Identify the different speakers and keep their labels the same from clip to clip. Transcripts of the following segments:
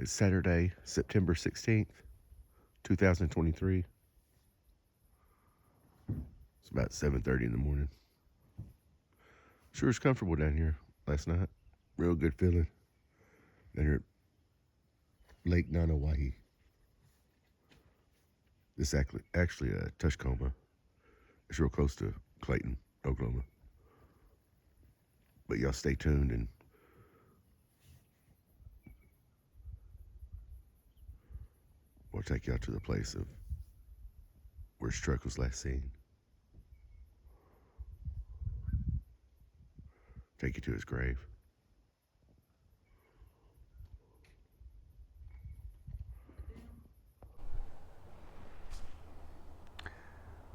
Speaker 1: It's Saturday, September 16th, 2023. It's about 7:30 in the morning. Sure was comfortable down here last night. Real good feeling down here at Lake Nanawahi. It's actually a Tushcoma. It's real close to Clayton, Oklahoma. But y'all stay tuned and we'll take y'all to the place of where his truck was last seen. Take you to his grave.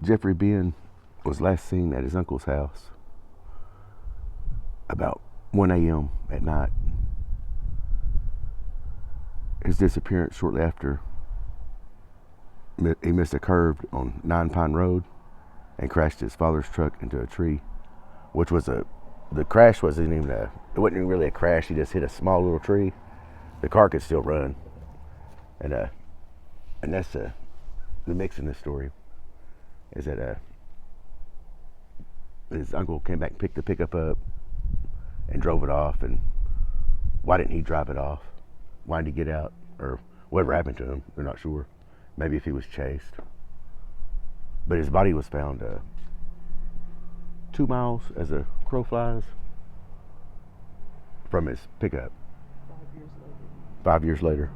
Speaker 1: Jeffrey Ben was last seen at his uncle's house about 1 a.m. at night. His disappearance shortly after, he missed a curve on 9 Pine Road and crashed his father's truck into a tree, which was the crash wasn't even it wasn't even really a crash. He just hit a small little tree. The car could still run, and that's the mix in this story. Is that his uncle came back and picked the pickup up and drove it off, and why didn't he drive it off? Why did he get out? Or whatever happened to him, they're not sure. Maybe if he was chased. But his body was found 2 miles as a crow flies from his pickup. 5 years later.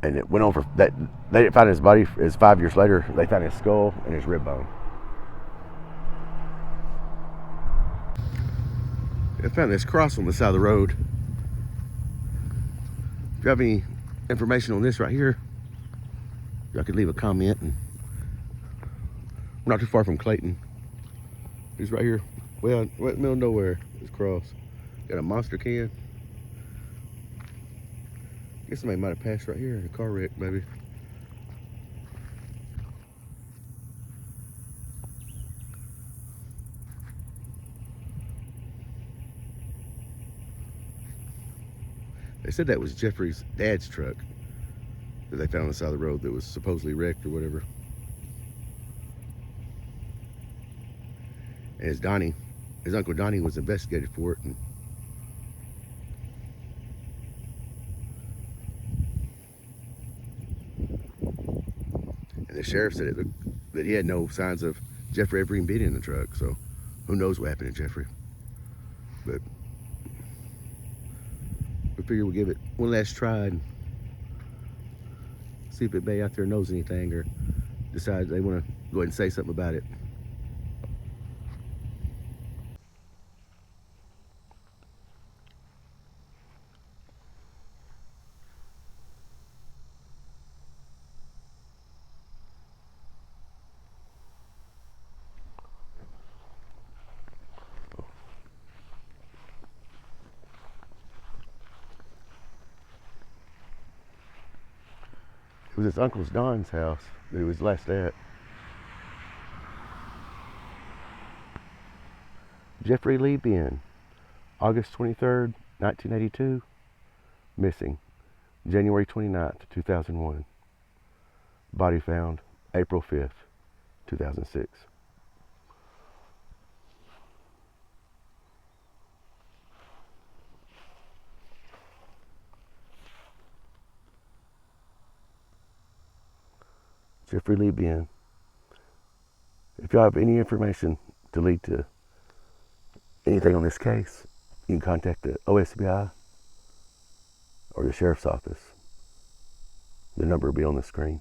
Speaker 1: And it went on for that. They didn't find his body as 5 years later. They found his skull and his rib bone. They found this cross on the side of the road. If you have any information on this right here, y'all could leave a comment. And we're not too far from Clayton. He's right here, well, right in the middle of nowhere. This cross got a monster can. I guess somebody might have passed right here in a car wreck, maybe. They said that was Jeffrey's dad's truck that they found on the side of the road that was supposedly wrecked or whatever. And his uncle Donnie was investigated for it. And the sheriff said that he had no signs of Jeffrey ever even being in the truck. So who knows what happened to Jeffrey. But we figure we'll give it one last try and see if anybody out there knows anything or decides they want to go ahead and say something about it. It was his uncle's Don's house that he was last at. Jeffrey Lee Ben, August 23rd, 1982, missing, January 29th, 2001. Body found April 5th, 2006. Jeffrey Lee Ben. If y'all have any information to lead to anything on this case, you can contact the OSBI or the sheriff's office. The number will be on the screen.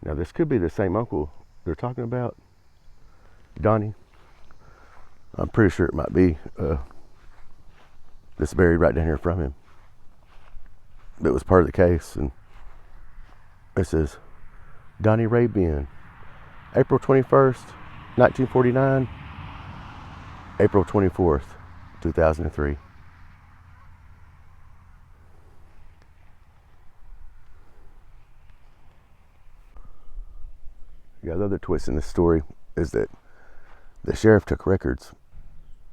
Speaker 1: Now this could be the same uncle they're talking about, Donnie. I'm pretty sure it might be that's buried right down here from him. That was part of the case, and it says Donnie Ray Ben, April 21st, 1949, April 24th, 2003. Yeah, the other twist in this story is that the sheriff took records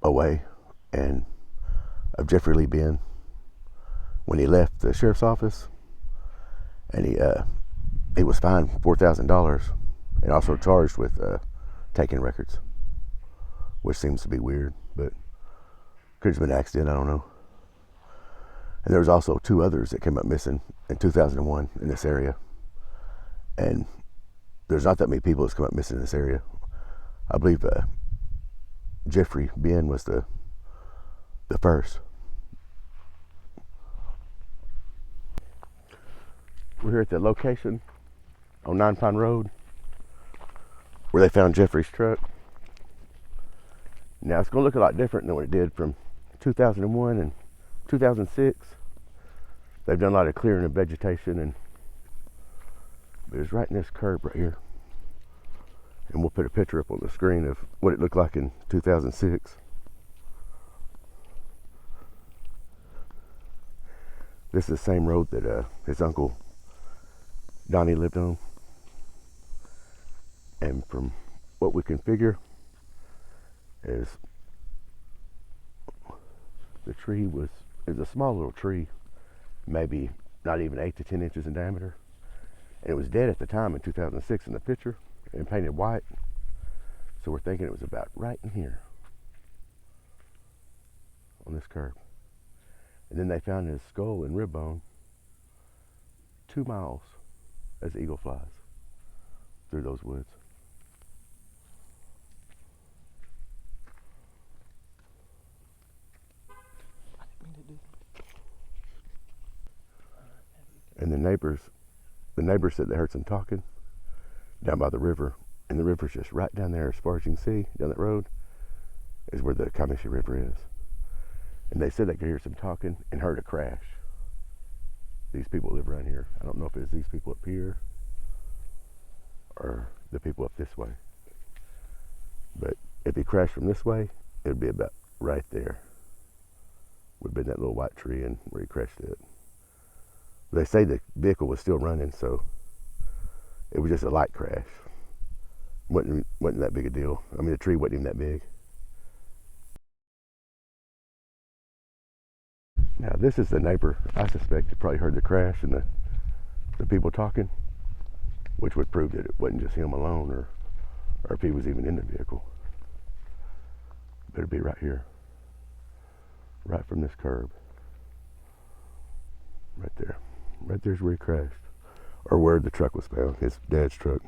Speaker 1: away and of Jeffrey Lee Ben when he left the sheriff's office, and he was fined $4,000 and also charged with taking records, which seems to be weird, but could have been an accident, I don't know. And there was also 2 others that came up missing in 2001 in this area, and there's not that many people that's come up missing in this area. I believe Jeffrey Ben was the first. We're here at the location on 9 Pine Road where they found Jeffrey's truck. Now it's going to look a lot different than what it did from 2001 and 2006. They've done a lot of clearing of vegetation, and but it's right in this curb right here. And we'll put a picture up on the screen of what it looked like in 2006. This is the same road that his uncle Donnie lived on. And from what we can figure is the tree is a small little tree, maybe not even 8 to 10 inches in diameter. And it was dead at the time in 2006 in the picture and painted white. So we're thinking it was about right in here on this curb. And then they found his skull and rib bone 2 miles as the eagle flies through those woods. And the neighbors said they heard some talking down by the river, and the river's just right down there as far as you can see down that road is where the Comanche River is. And they said they could hear some talking and heard a crash. These people live around here. I don't know if it's these people up here or the people up this way. But if he crashed from this way, it would be about right there. Would have been that little white tree and where he crashed it. They say the vehicle was still running, so it was just a light crash. Wasn't that big a deal. I mean, the tree wasn't even that big. Now, this is the neighbor I suspect that probably heard the crash and the people talking, which would prove that it wasn't just him alone, or if he was even in the vehicle. But it'd be right here, right from this curb. Right there. Right there's where he crashed, or where the truck was found, his dad's truck.